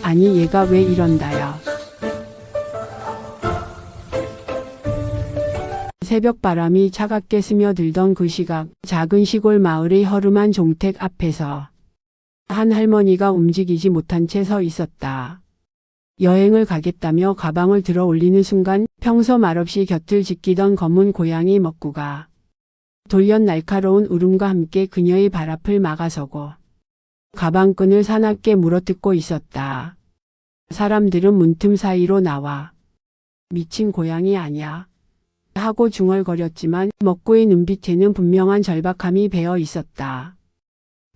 아니 얘가 왜 이런다야. 새벽 바람이 차갑게 스며들던 그 시각, 작은 시골 마을의 허름한 종택 앞에서 한 할머니가 움직이지 못한 채 서 있었다. 여행을 가겠다며 가방을 들어 올리는 순간 평소 말없이 곁을 지키던 검은 고양이 먹구가 돌연 날카로운 울음과 함께 그녀의 발 앞을 막아서고 가방끈을 사납게 물어뜯고 있었다. 사람들은 문틈 사이로 나와 미친 고양이 아냐 하고 중얼거렸지만 먹구의 눈빛에는 분명한 절박함이 배어 있었다.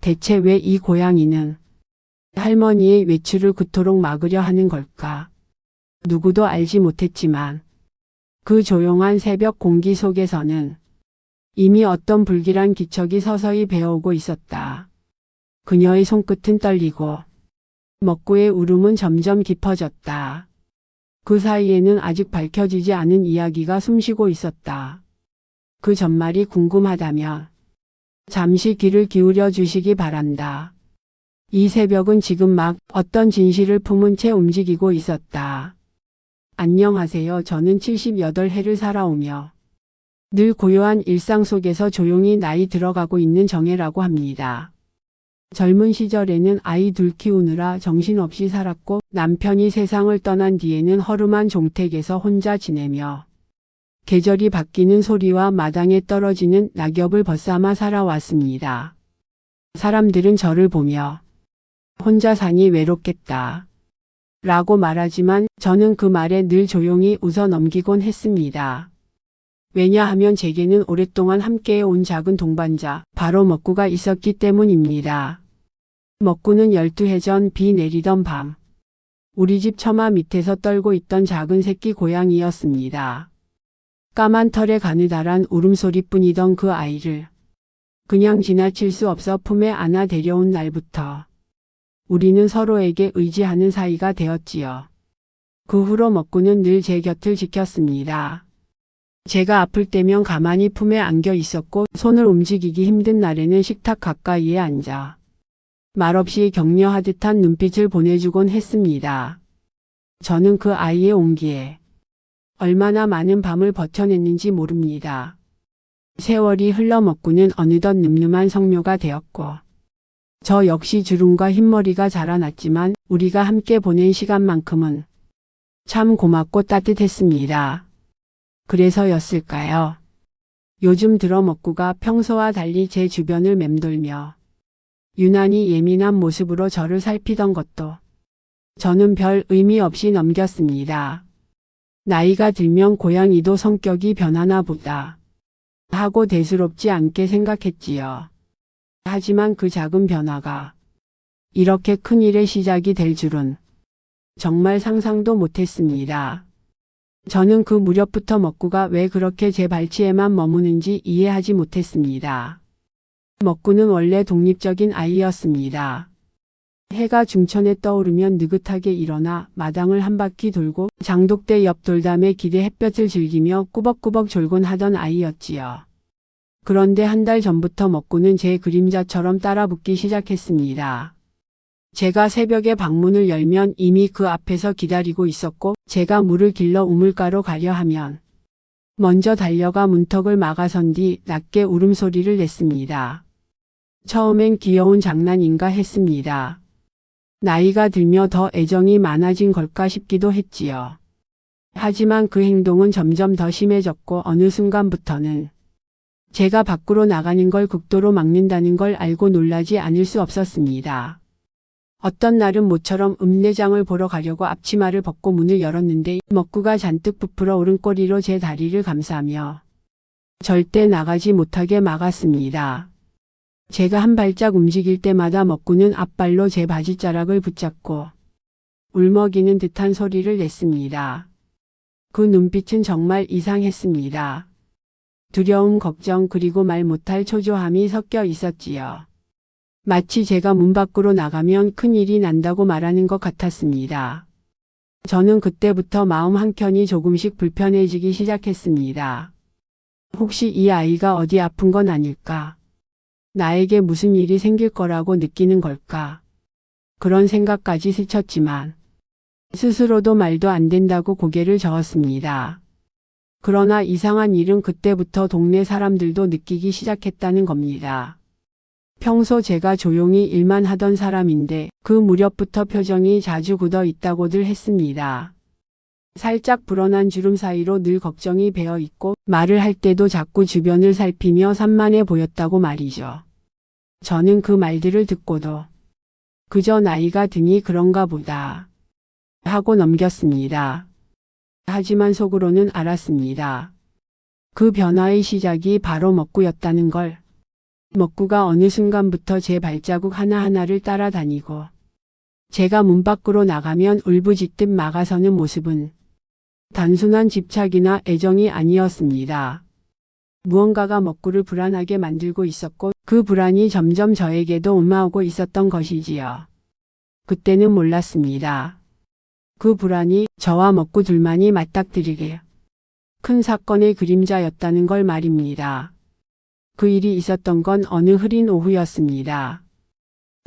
대체 왜 이 고양이는 할머니의 외출을 그토록 막으려 하는 걸까? 누구도 알지 못했지만 그 조용한 새벽 공기 속에서는 이미 어떤 불길한 기척이 서서히 배어오고 있었다. 그녀의 손끝은 떨리고 먹구의 울음은 점점 깊어졌다. 그 사이에는 아직 밝혀지지 않은 이야기가 숨쉬고 있었다. 그 전말이 궁금하다면 잠시 귀를 기울여 주시기 바란다. 이 새벽은 지금 막 어떤 진실을 품은 채 움직이고 있었다. 안녕하세요. 저는 78해를 살아오며 늘 고요한 일상 속에서 조용히 나이 들어가고 있는 정혜라고 합니다. 젊은 시절에는 아이 둘 키우느라 정신없이 살았고 남편이 세상을 떠난 뒤에는 허름한 종택에서 혼자 지내며 계절이 바뀌는 소리와 마당에 떨어지는 낙엽을 벗삼아 살아왔습니다. 사람들은 저를 보며 혼자 사니 외롭겠다 라고 말하지만 저는 그 말에 늘 조용히 웃어 넘기곤 했습니다. 왜냐하면 제게는 오랫동안 함께해온 작은 동반자 바로 먹구가 있었기 때문입니다. 먹구는 12해 전 비 내리던 밤 우리 집 처마 밑에서 떨고 있던 작은 새끼 고양이였습니다. 까만 털에 가느다란 울음소리뿐이던 그 아이를 그냥 지나칠 수 없어 품에 안아 데려온 날부터 우리는 서로에게 의지하는 사이가 되었지요. 그 후로 먹구는 늘 제 곁을 지켰습니다. 제가 아플 때면 가만히 품에 안겨 있었고 손을 움직이기 힘든 날에는 식탁 가까이에 앉아 말없이 격려하듯한 눈빛을 보내주곤 했습니다. 저는 그 아이의 온기에 얼마나 많은 밤을 버텨냈는지 모릅니다. 세월이 흘러 먹구는 어느덧 늠름한 성묘가 되었고 저 역시 주름과 흰머리가 자라났지만 우리가 함께 보낸 시간만큼은 참 고맙고 따뜻했습니다. 그래서였을까요? 요즘 들어 먹구가 평소와 달리 제 주변을 맴돌며 유난히 예민한 모습으로 저를 살피던 것도 저는 별 의미 없이 넘겼습니다. 나이가 들면 고양이도 성격이 변하나 보다 하고 대수롭지 않게 생각했지요. 하지만 그 작은 변화가 이렇게 큰 일의 시작이 될 줄은 정말 상상도 못했습니다. 저는 그 무렵부터 먹구가 왜 그렇게 제 발치에만 머무는지 이해하지 못했습니다. 먹구는 원래 독립적인 아이였습니다. 해가 중천에 떠오르면 느긋하게 일어나 마당을 한 바퀴 돌고 장독대 옆 돌담에 기대 햇볕을 즐기며 꾸벅꾸벅 졸곤 하던 아이였지요. 그런데 한 달 전부터 먹구는 제 그림자처럼 따라붙기 시작했습니다. 제가 새벽에 방문을 열면 이미 그 앞에서 기다리고 있었고 제가 물을 길러 우물가로 가려 하면 먼저 달려가 문턱을 막아선 뒤 낮게 울음소리를 냈습니다. 처음엔 귀여운 장난인가 했습니다. 나이가 들며 더 애정이 많아진 걸까 싶기도 했지요. 하지만 그 행동은 점점 더 심해졌고 어느 순간부터는 제가 밖으로 나가는 걸 극도로 막는다는 걸 알고 놀라지 않을 수 없었습니다. 어떤 날은 모처럼 읍내장을 보러 가려고 앞치마를 벗고 문을 열었는데 먹구가 잔뜩 부풀어 오른 꼬리로 제 다리를 감싸며 절대 나가지 못하게 막았습니다. 제가 한 발짝 움직일 때마다 먹구는 앞발로 제 바지자락을 붙잡고 울먹이는 듯한 소리를 냈습니다. 그 눈빛은 정말 이상했습니다. 두려움, 걱정 그리고 말 못할 초조함이 섞여 있었지요. 마치 제가 문 밖으로 나가면 큰일이 난다고 말하는 것 같았습니다. 저는 그때부터 마음 한켠이 조금씩 불편해지기 시작했습니다. 혹시 이 아이가 어디 아픈 건 아닐까? 나에게 무슨 일이 생길 거라고 느끼는 걸까? 그런 생각까지 스쳤지만 스스로도 말도 안 된다고 고개를 저었습니다. 그러나 이상한 일은 그때부터 동네 사람들도 느끼기 시작했다는 겁니다. 평소 제가 조용히 일만 하던 사람인데 그 무렵부터 표정이 자주 굳어 있다고들 했습니다. 살짝 불어난 주름 사이로 늘 걱정이 배어 있고 말을 할 때도 자꾸 주변을 살피며 산만해 보였다고 말이죠. 저는 그 말들을 듣고도 그저 나이가 드니 그런가 보다 하고 넘겼습니다. 하지만 속으로는 알았습니다. 그 변화의 시작이 바로 먹구였다는 걸. 먹구가 어느 순간부터 제 발자국 하나하나를 따라다니고 제가 문 밖으로 나가면 울부짖듯 막아서는 모습은 단순한 집착이나 애정이 아니었습니다. 무언가가 먹구를 불안하게 만들고 있었고 그 불안이 점점 저에게도 옮아오고 있었던 것이지요. 그때는 몰랐습니다. 그 불안이 저와 먹구 둘만이 맞닥뜨리게 큰 사건의 그림자였다는 걸 말입니다. 그 일이 있었던 건 어느 흐린 오후였습니다.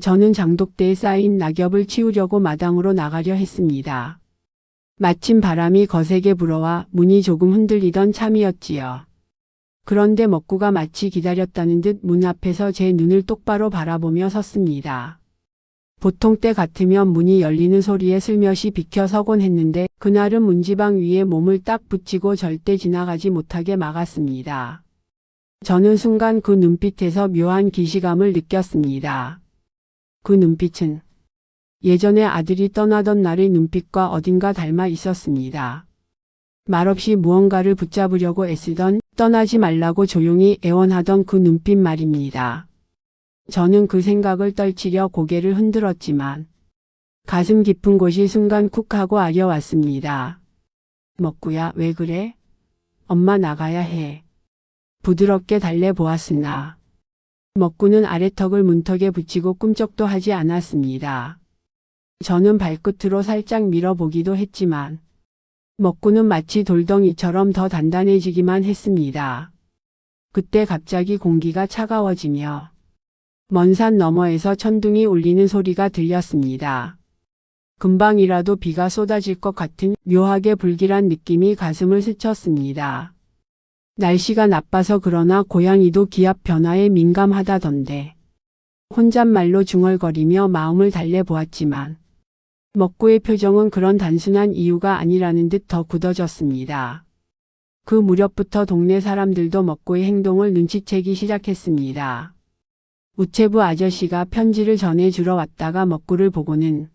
저는 장독대에 쌓인 낙엽을 치우려고 마당으로 나가려 했습니다. 마침 바람이 거세게 불어와 문이 조금 흔들리던 참이었지요. 그런데 먹구가 마치 기다렸다는 듯 문 앞에서 제 눈을 똑바로 바라보며 섰습니다. 보통 때 같으면 문이 열리는 소리에 슬며시 비켜서곤 했는데 그날은 문지방 위에 몸을 딱 붙이고 절대 지나가지 못하게 막았습니다. 저는 순간 그 눈빛에서 묘한 기시감을 느꼈습니다. 그 눈빛은 예전에 아들이 떠나던 날의 눈빛과 어딘가 닮아 있었습니다. 말없이 무언가를 붙잡으려고 애쓰던 떠나지 말라고 조용히 애원하던 그 눈빛 말입니다. 저는 그 생각을 떨치려 고개를 흔들었지만 가슴 깊은 곳이 순간 쿡 하고 아려왔습니다. 먹구야, 왜 그래? 엄마 나가야 해. 부드럽게 달래보았으나 먹구는 아래턱을 문턱에 붙이고 꿈쩍도 하지 않았습니다. 저는 발끝으로 살짝 밀어보기도 했지만 먹구는 마치 돌덩이처럼 더 단단해지기만 했습니다. 그때 갑자기 공기가 차가워지며 먼 산 너머에서 천둥이 울리는 소리가 들렸습니다. 금방이라도 비가 쏟아질 것 같은 묘하게 불길한 느낌이 가슴을 스쳤습니다. 날씨가 나빠서 그러나 고양이도 기압 변화에 민감하다던데. 혼잣말로 중얼거리며 마음을 달래보았지만 먹구의 표정은 그런 단순한 이유가 아니라는 듯 더 굳어졌습니다. 그 무렵부터 동네 사람들도 먹구의 행동을 눈치채기 시작했습니다. 우체부 아저씨가 편지를 전해주러 왔다가 먹구를 보고는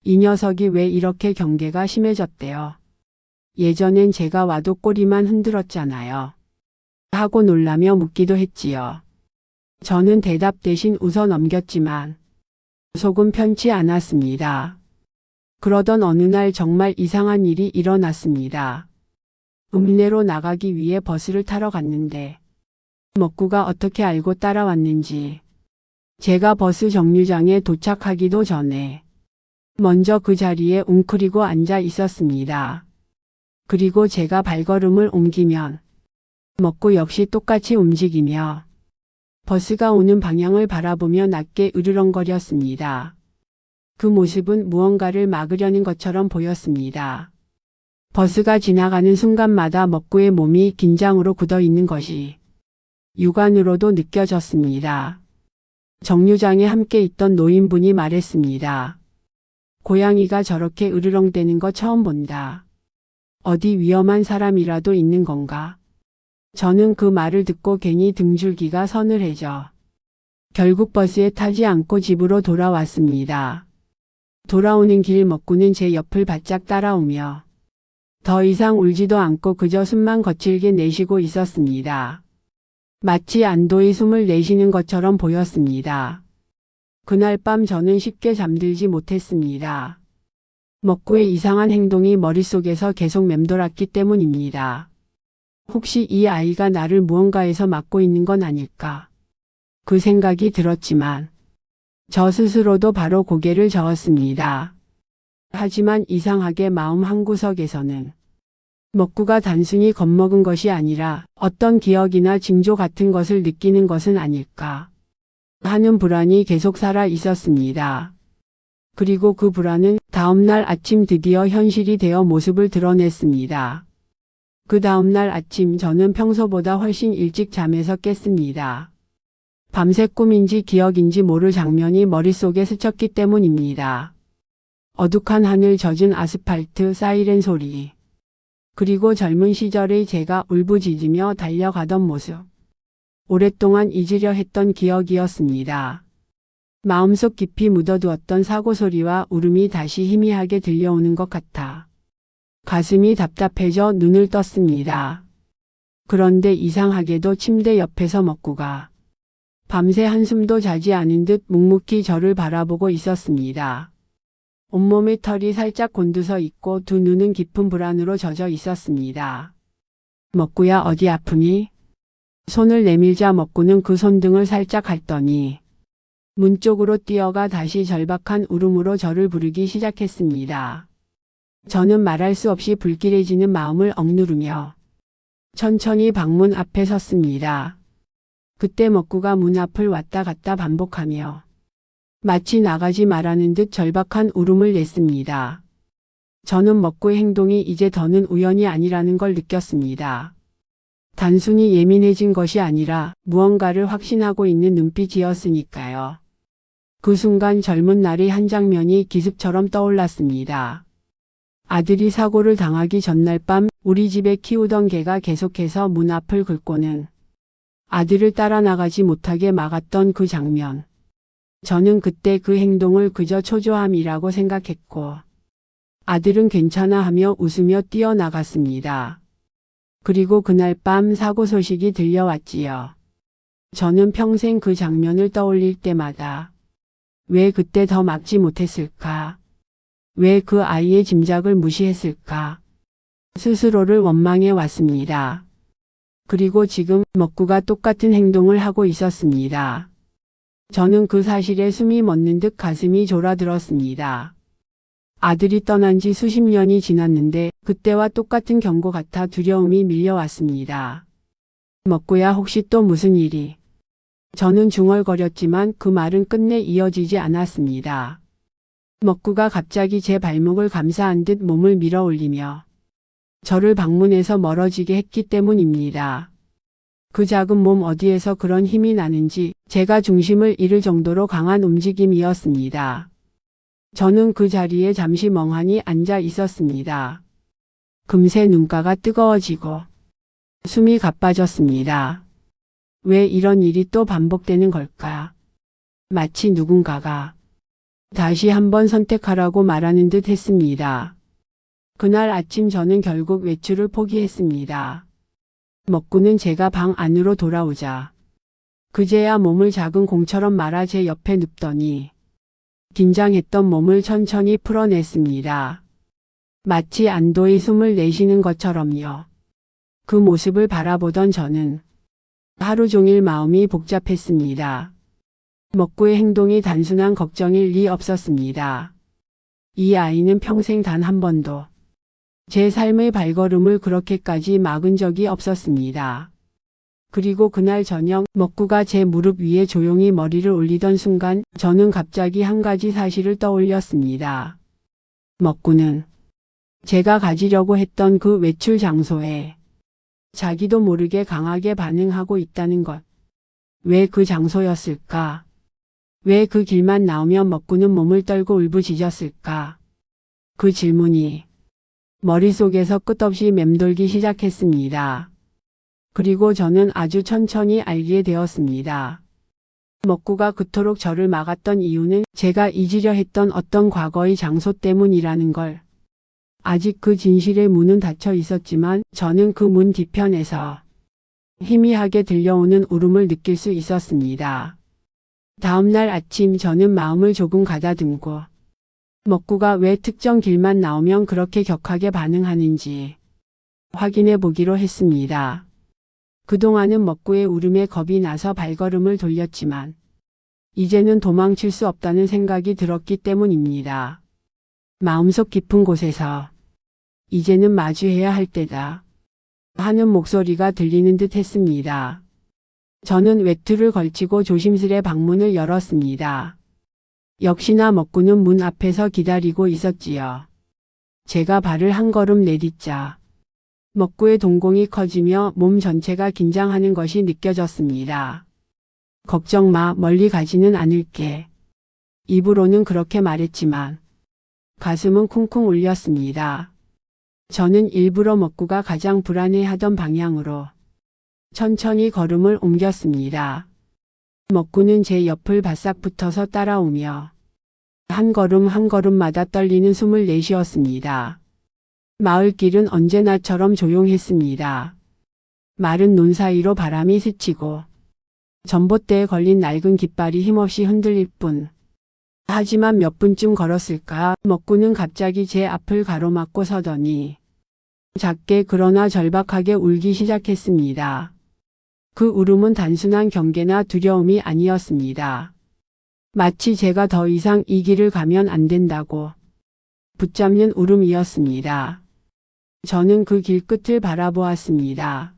이 녀석이 왜 이렇게 경계가 심해졌대요. 예전엔 제가 와도 꼬리만 흔들었잖아요. 하고 놀라며 묻기도 했지요. 저는 대답 대신 웃어 넘겼지만 속은 편치 않았습니다. 그러던 어느 날 정말 이상한 일이 일어났습니다. 읍내로 나가기 위해 버스를 타러 갔는데 먹구가 어떻게 알고 따라왔는지 제가 버스 정류장에 도착하기도 전에 먼저 그 자리에 웅크리고 앉아 있었습니다. 그리고 제가 발걸음을 옮기면 먹구 역시 똑같이 움직이며 버스가 오는 방향을 바라보며 낮게 으르렁거렸습니다. 그 모습은 무언가를 막으려는 것처럼 보였습니다. 버스가 지나가는 순간마다 먹구의 몸이 긴장으로 굳어 있는 것이 육안으로도 느껴졌습니다. 정류장에 함께 있던 노인분이 말했습니다. 고양이가 저렇게 으르렁대는 거 처음 본다. 어디 위험한 사람이라도 있는 건가? 저는 그 말을 듣고 괜히 등줄기가 서늘해져 결국 버스에 타지 않고 집으로 돌아왔습니다. 돌아오는 길 먹구는 제 옆을 바짝 따라오며 더 이상 울지도 않고 그저 숨만 거칠게 내쉬고 있었습니다. 마치 안도의 숨을 내쉬는 것처럼 보였습니다. 그날 밤 저는 쉽게 잠들지 못했습니다. 먹구의 이상한 행동이 머릿속에서 계속 맴돌았기 때문입니다. 혹시 이 아이가 나를 무언가에서 막고 있는 건 아닐까? 그 생각이 들었지만 저 스스로도 바로 고개를 저었습니다. 하지만 이상하게 마음 한구석에서는 먹구가 단순히 겁먹은 것이 아니라 어떤 기억이나 징조 같은 것을 느끼는 것은 아닐까 하는 불안이 계속 살아 있었습니다. 그리고 그 불안은 다음날 아침 드디어 현실이 되어 모습을 드러냈습니다. 그 다음날 아침 저는 평소보다 훨씬 일찍 잠에서 깼습니다. 밤새 꿈인지 기억인지 모를 장면이 머릿속에 스쳤기 때문입니다. 어둑한 하늘, 젖은 아스팔트, 사이렌 소리. 그리고 젊은 시절의 제가 울부짖으며 달려가던 모습. 오랫동안 잊으려 했던 기억이었습니다. 마음속 깊이 묻어두었던 사고 소리와 울음이 다시 희미하게 들려오는 것 같아 가슴이 답답해져 눈을 떴습니다. 그런데 이상하게도 침대 옆에서 먹구가 밤새 한숨도 자지 않은 듯 묵묵히 저를 바라보고 있었습니다. 온몸의 털이 살짝 곤두서 있고 두 눈은 깊은 불안으로 젖어 있었습니다. 먹구야, 어디 아프니? 손을 내밀자 먹구는 그 손등을 살짝 핥더니 문 쪽으로 뛰어가 다시 절박한 울음으로 저를 부르기 시작했습니다. 저는 말할 수 없이 불길해지는 마음을 억누르며 천천히 방문 앞에 섰습니다. 그때 먹구가 문 앞을 왔다 갔다 반복하며 마치 나가지 말라는 듯 절박한 울음을 냈습니다. 저는 먹구의 행동이 이제 더는 우연이 아니라는 걸 느꼈습니다. 단순히 예민해진 것이 아니라 무언가를 확신하고 있는 눈빛이었으니까요. 그 순간 젊은 날의 한 장면이 기습처럼 떠올랐습니다. 아들이 사고를 당하기 전날 밤 우리 집에 키우던 개가 계속해서 문 앞을 긁고는 아들을 따라 나가지 못하게 막았던 그 장면. 저는 그때 그 행동을 그저 초조함이라고 생각했고 아들은 괜찮아 하며 웃으며 뛰어나갔습니다. 그리고 그날 밤 사고 소식이 들려왔지요. 저는 평생 그 장면을 떠올릴 때마다 왜 그때 더 막지 못했을까? 왜 그 아이의 짐작을 무시했을까? 스스로를 원망해 왔습니다. 그리고 지금 먹구가 똑같은 행동을 하고 있었습니다. 저는 그 사실에 숨이 멎는 듯 가슴이 졸아들었습니다. 아들이 떠난 지 수십 년이 지났는데 그때와 똑같은 경고 같아 두려움이 밀려왔습니다. 먹구야, 혹시 또 무슨 일이? 저는 중얼거렸지만 그 말은 끝내 이어지지 않았습니다. 먹구가 갑자기 제 발목을 감싸한 듯 몸을 밀어 올리며 저를 방문에서 멀어지게 했기 때문입니다. 그 작은 몸 어디에서 그런 힘이 나는지 제가 중심을 잃을 정도로 강한 움직임이었습니다. 저는 그 자리에 잠시 멍하니 앉아 있었습니다. 금세 눈가가 뜨거워지고 숨이 가빠졌습니다. 왜 이런 일이 또 반복되는 걸까? 마치 누군가가 다시 한번 선택하라고 말하는 듯 했습니다. 그날 아침 저는 결국 외출을 포기했습니다. 먹구는 제가 방 안으로 돌아오자 그제야 몸을 작은 공처럼 말아 제 옆에 눕더니 긴장했던 몸을 천천히 풀어냈습니다. 마치 안도의 숨을 내쉬는 것처럼요. 그 모습을 바라보던 저는 하루 종일 마음이 복잡했습니다. 먹구의 행동이 단순한 걱정일 리 없었습니다. 이 아이는 평생 단 한 번도 제 삶의 발걸음을 그렇게까지 막은 적이 없었습니다. 그리고 그날 저녁 먹구가 제 무릎 위에 조용히 머리를 올리던 순간 저는 갑자기 한 가지 사실을 떠올렸습니다. 먹구는 제가 가지려고 했던 그 외출 장소에 자기도 모르게 강하게 반응하고 있다는 것. 왜 그 장소였을까? 왜 그 길만 나오면 먹구는 몸을 떨고 울부짖었을까? 그 질문이 머릿속에서 끝없이 맴돌기 시작했습니다. 그리고 저는 아주 천천히 알게 되었습니다. 먹구가 그토록 저를 막았던 이유는 제가 잊으려 했던 어떤 과거의 장소 때문이라는 걸. 아직 그 진실의 문은 닫혀 있었지만 저는 그 문 뒤편에서 희미하게 들려오는 울음을 느낄 수 있었습니다. 다음날 아침 저는 마음을 조금 가다듬고 먹구가 왜 특정 길만 나오면 그렇게 격하게 반응하는지 확인해 보기로 했습니다. 그동안은 먹구의 울음에 겁이 나서 발걸음을 돌렸지만 이제는 도망칠 수 없다는 생각이 들었기 때문입니다. 마음속 깊은 곳에서 이제는 마주해야 할 때다 하는 목소리가 들리는 듯 했습니다. 저는 외투를 걸치고 조심스레 방문을 열었습니다. 역시나 먹구는 문 앞에서 기다리고 있었지요. 제가 발을 한 걸음 내딛자 먹구의 동공이 커지며 몸 전체가 긴장하는 것이 느껴졌습니다. 걱정 마, 멀리 가지는 않을게. 입으로는 그렇게 말했지만 가슴은 쿵쿵 울렸습니다. 저는 일부러 먹구가 가장 불안해하던 방향으로 천천히 걸음을 옮겼습니다. 먹구는 제 옆을 바싹 붙어서 따라오며 한 걸음 한 걸음마다 떨리는 숨을 내쉬었습니다. 마을길은 언제나처럼 조용했습니다. 마른 논 사이로 바람이 스치고 전봇대에 걸린 낡은 깃발이 힘없이 흔들릴 뿐. 하지만 몇 분쯤 걸었을까 먹구는 갑자기 제 앞을 가로막고 서더니 작게 그러나 절박하게 울기 시작했습니다. 그 울음은 단순한 경계나 두려움이 아니었습니다. 마치 제가 더 이상 이 길을 가면 안 된다고 붙잡는 울음이었습니다. 저는 그 길 끝을 바라보았습니다.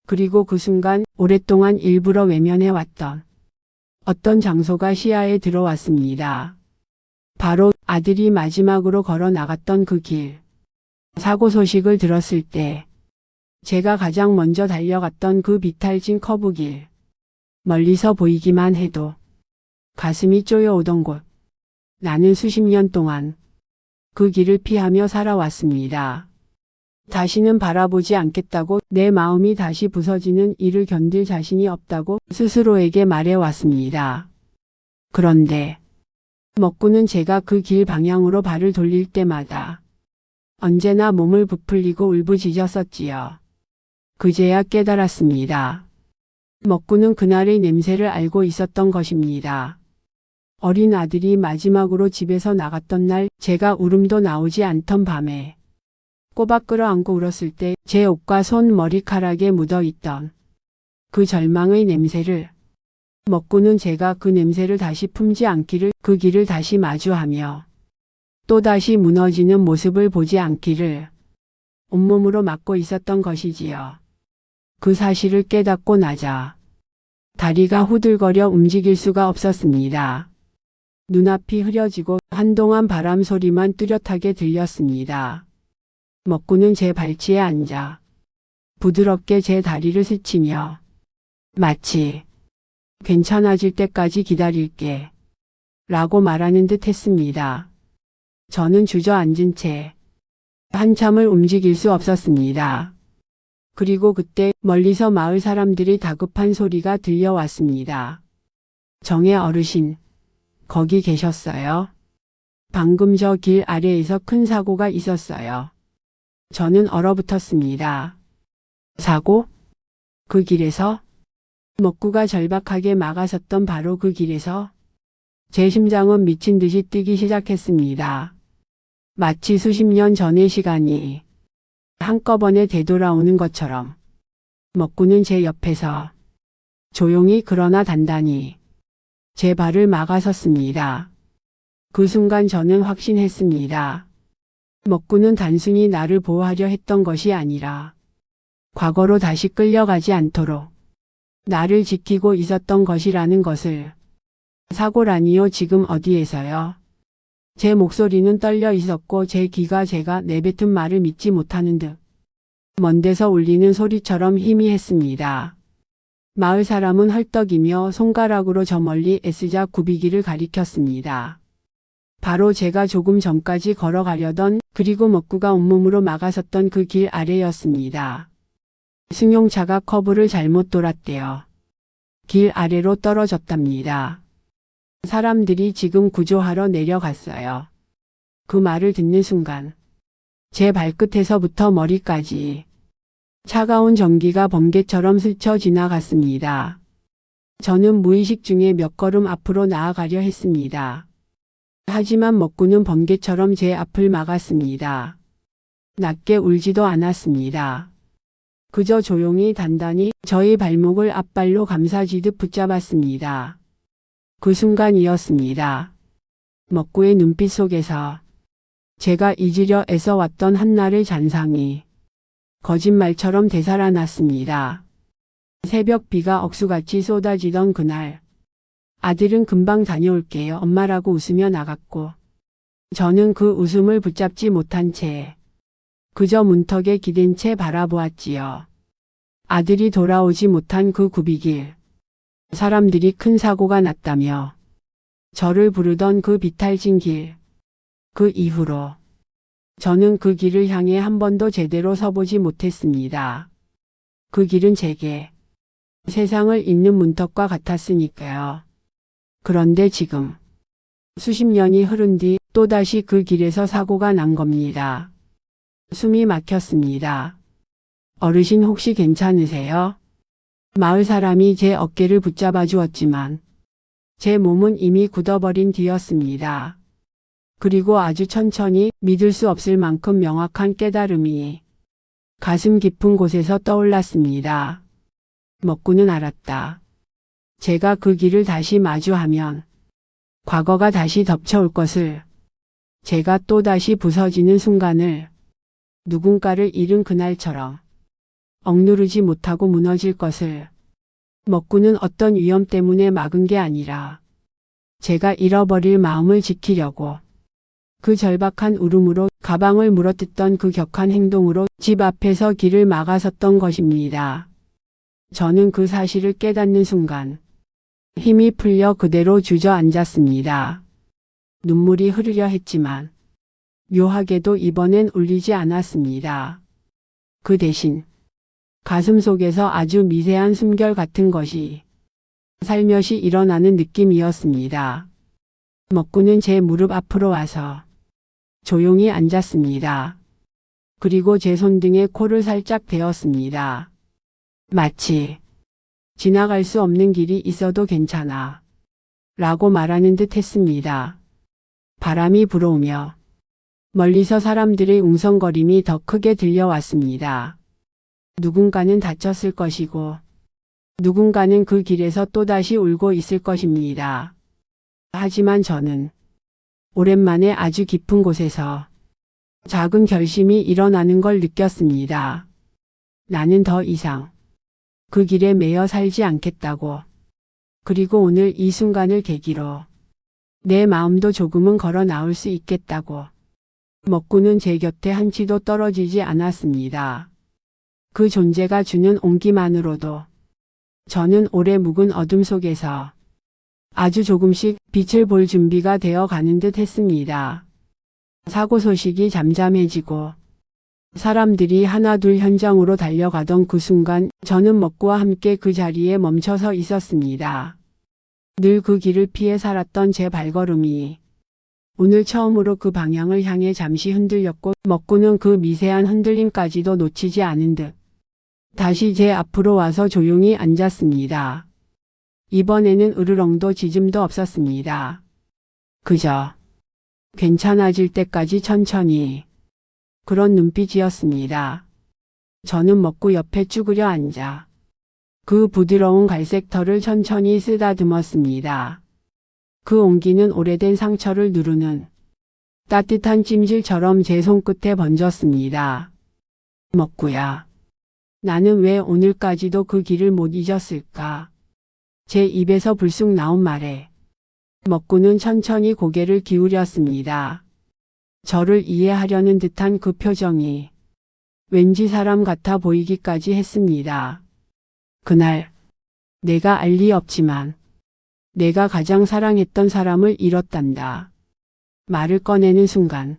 그리고 그 순간 오랫동안 일부러 외면해왔던 어떤 장소가 시야에 들어왔습니다. 바로 아들이 마지막으로 걸어 나갔던 그 길. 사고 소식을 들었을 때 제가 가장 먼저 달려갔던 그 비탈진 커브길. 멀리서 보이기만 해도 가슴이 쪼여오던 곳. 나는 수십 년 동안 그 길을 피하며 살아왔습니다. 다시는 바라보지 않겠다고, 내 마음이 다시 부서지는 일을 견딜 자신이 없다고 스스로에게 말해왔습니다. 그런데 먹구는 제가 그 길 방향으로 발을 돌릴 때마다 언제나 몸을 부풀리고 울부짖었었지요. 그제야 깨달았습니다. 먹구는 그날의 냄새를 알고 있었던 것입니다. 어린 아들이 마지막으로 집에서 나갔던 날, 제가 울음도 나오지 않던 밤에 꼬박 끌어안고 울었을 때 제 옷과 손 머리카락에 묻어있던 그 절망의 냄새를, 먹구는 제가 그 냄새를 다시 품지 않기를, 그 길을 다시 마주하며 또다시 무너지는 모습을 보지 않기를 온몸으로 막고 있었던 것이지요. 그 사실을 깨닫고 나자 다리가 후들거려 움직일 수가 없었습니다. 눈앞이 흐려지고 한동안 바람 소리만 뚜렷하게 들렸습니다. 먹구는 제 발치에 앉아 부드럽게 제 다리를 스치며 마치 괜찮아질 때까지 기다릴게 라고 말하는 듯 했습니다. 저는 주저앉은 채 한참을 움직일 수 없었습니다. 그리고 그때 멀리서 마을 사람들이 다급한 소리가 들려왔습니다. 정의 어르신, 거기 계셨어요? 방금 저 길 아래에서 큰 사고가 있었어요. 저는 얼어붙었습니다. 사고? 그 길에서? 먹구가 절박하게 막아섰던 바로 그 길에서? 제 심장은 미친 듯이 뛰기 시작했습니다. 마치 수십 년 전의 시간이 한꺼번에 되돌아오는 것처럼 먹구는 제 옆에서 조용히 그러나 단단히 제 발을 막아섰습니다. 그 순간 저는 확신했습니다. 먹구는 단순히 나를 보호하려 했던 것이 아니라 과거로 다시 끌려가지 않도록 나를 지키고 있었던 것이라는 것을. 사고라니요? 지금 어디에서요? 제 목소리는 떨려 있었고 제 귀가 제가 내뱉은 말을 믿지 못하는 듯 먼 데서 울리는 소리처럼 희미했습니다. 마을 사람은 헐떡이며 손가락으로 저 멀리 S자 굽이기를 가리켰습니다. 바로 제가 조금 전까지 걸어가려던, 그리고 먹구가 온몸으로 막아섰던 그 길 아래였습니다. 승용차가 커브를 잘못 돌았대요. 길 아래로 떨어졌답니다. 사람들이 지금 구조하러 내려갔어요. 그 말을 듣는 순간 제 발끝에서부터 머리까지 차가운 전기가 번개처럼 스쳐 지나갔습니다. 저는 무의식 중에 몇 걸음 앞으로 나아가려 했습니다. 하지만 먹구는 번개처럼 제 앞을 막았습니다. 낮게 울지도 않았습니다. 그저 조용히 단단히 저의 발목을 앞발로 감싸지듯 붙잡았습니다. 그 순간이었습니다. 먹구의 눈빛 속에서 제가 잊으려 애써왔던 한날의 잔상이 거짓말처럼 되살아났습니다. 새벽 비가 억수같이 쏟아지던 그날, 아들은 금방 다녀올게요. 엄마라고 웃으며 나갔고 저는 그 웃음을 붙잡지 못한 채 그저 문턱에 기댄 채 바라보았지요. 아들이 돌아오지 못한 그 굽이길. 사람들이 큰 사고가 났다며 저를 부르던 그 비탈진 길. 그 이후로 저는 그 길을 향해 한 번도 제대로 서보지 못했습니다. 그 길은 제게 세상을 잇는 문턱과 같았으니까요. 그런데 지금 수십 년이 흐른 뒤 또다시 그 길에서 사고가 난 겁니다. 숨이 막혔습니다. 어르신 혹시 괜찮으세요? 마을 사람이 제 어깨를 붙잡아 주었지만 제 몸은 이미 굳어버린 뒤였습니다. 그리고 아주 천천히 믿을 수 없을 만큼 명확한 깨달음이 가슴 깊은 곳에서 떠올랐습니다. 먹고는 알았다. 제가 그 길을 다시 마주하면 과거가 다시 덮쳐올 것을, 제가 또다시 부서지는 순간을, 누군가를 잃은 그날처럼 억누르지 못하고 무너질 것을. 먹고는 어떤 위험 때문에 막은 게 아니라 제가 잃어버릴 마음을 지키려고 그 절박한 울음으로, 가방을 물어뜯던 그 격한 행동으로 집 앞에서 길을 막아섰던 것입니다. 저는 그 사실을 깨닫는 순간 힘이 풀려 그대로 주저앉았습니다. 눈물이 흐르려 했지만 묘하게도 이번엔 울리지 않았습니다. 그 대신 가슴 속에서 아주 미세한 숨결 같은 것이 살며시 일어나는 느낌이었습니다. 먹고는 제 무릎 앞으로 와서 조용히 앉았습니다. 그리고 제 손등에 코를 살짝 대었습니다. 마치 지나갈 수 없는 길이 있어도 괜찮아 라고 말하는 듯 했습니다. 바람이 불어오며 멀리서 사람들의 웅성거림이 더 크게 들려왔습니다. 누군가는 다쳤을 것이고 누군가는 그 길에서 또다시 울고 있을 것입니다. 하지만 저는 오랜만에 아주 깊은 곳에서 작은 결심이 일어나는 걸 느꼈습니다. 나는 더 이상 그 길에 매여 살지 않겠다고. 그리고 오늘 이 순간을 계기로 내 마음도 조금은 걸어 나올 수 있겠다고. 먹고는 제 곁에 한치도 떨어지지 않았습니다. 그 존재가 주는 온기만으로도 저는 오래 묵은 어둠 속에서 아주 조금씩 빛을 볼 준비가 되어 가는 듯 했습니다. 사고 소식이 잠잠해지고 사람들이 하나둘 현장으로 달려가던 그 순간 저는 먹고와 함께 그 자리에 멈춰서 있었습니다. 늘 그 길을 피해 살았던 제 발걸음이 오늘 처음으로 그 방향을 향해 잠시 흔들렸고, 먹고는 그 미세한 흔들림까지도 놓치지 않은 듯 다시 제 앞으로 와서 조용히 앉았습니다. 이번에는 으르렁도 짖음도 없었습니다. 그저 괜찮아질 때까지 천천히, 그런 눈빛이었습니다. 저는 먹고 옆에 쭈그려 앉아 그 부드러운 갈색 털을 천천히 쓰다듬었습니다. 그 온기는 오래된 상처를 누르는 따뜻한 찜질처럼 제 손끝에 번졌습니다. 먹구야. 나는 왜 오늘까지도 그 길을 못 잊었을까? 제 입에서 불쑥 나온 말에 먹구는 천천히 고개를 기울였습니다. 저를 이해하려는 듯한 그 표정이 왠지 사람 같아 보이기까지 했습니다. 그날 내가 알 리 없지만 내가 가장 사랑했던 사람을 잃었단다. 말을 꺼내는 순간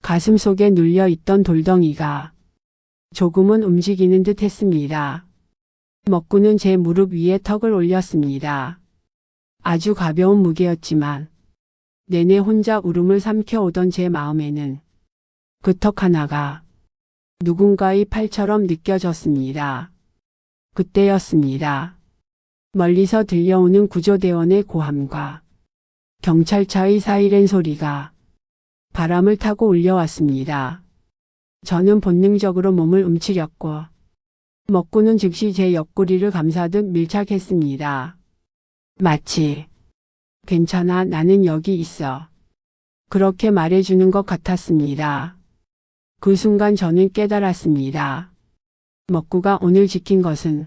가슴 속에 눌려있던 돌덩이가 조금은 움직이는 듯 했습니다. 먹구는 제 무릎 위에 턱을 올렸습니다. 아주 가벼운 무게였지만 내내 혼자 울음을 삼켜오던 제 마음에는 그 턱 하나가 누군가의 팔처럼 느껴졌습니다. 그때였습니다. 멀리서 들려오는 구조대원의 고함과 경찰차의 사이렌 소리가 바람을 타고 울려왔습니다. 저는 본능적으로 몸을 움츠렸고 먹고는 즉시 제 옆구리를 감싸듯 밀착했습니다. 마치 괜찮아, 나는 여기 있어. 그렇게 말해주는 것 같았습니다. 그 순간 저는 깨달았습니다. 먹구가 오늘 지킨 것은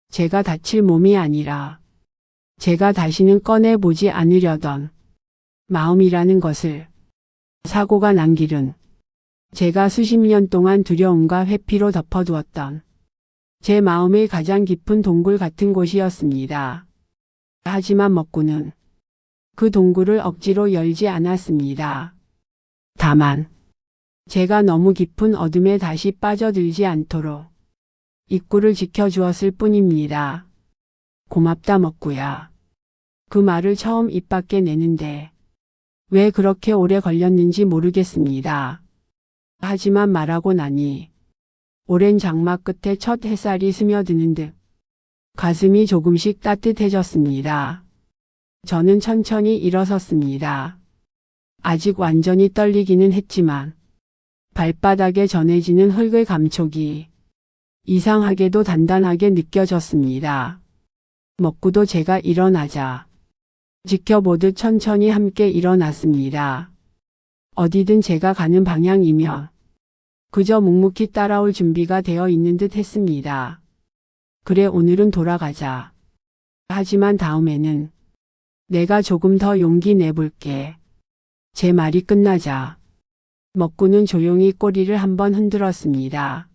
제가 다칠 몸이 아니라 제가 다시는 꺼내보지 않으려던 마음이라는 것을. 사고가 난 길은 제가 수십 년 동안 두려움과 회피로 덮어두었던 제 마음의 가장 깊은 동굴 같은 곳이었습니다. 하지만 먹구는 그 동굴을 억지로 열지 않았습니다. 다만 제가 너무 깊은 어둠에 다시 빠져들지 않도록 입구를 지켜주었을 뿐입니다. 고맙다 먹구야. 그 말을 처음 입 밖에 내는데 왜 그렇게 오래 걸렸는지 모르겠습니다. 하지만 말하고 나니 오랜 장마 끝에 첫 햇살이 스며드는 듯 가슴이 조금씩 따뜻해졌습니다. 저는 천천히 일어섰습니다. 아직 완전히 떨리기는 했지만 발바닥에 전해지는 흙의 감촉이 이상하게도 단단하게 느껴졌습니다. 먹구도 제가 일어나자 지켜보듯 천천히 함께 일어났습니다. 어디든 제가 가는 방향이며 그저 묵묵히 따라올 준비가 되어 있는 듯 했습니다. 그래 오늘은 돌아가자. 하지만 다음에는 내가 조금 더 용기 내볼게. 제 말이 끝나자 먹구는 조용히 꼬리를 한번 흔들었습니다.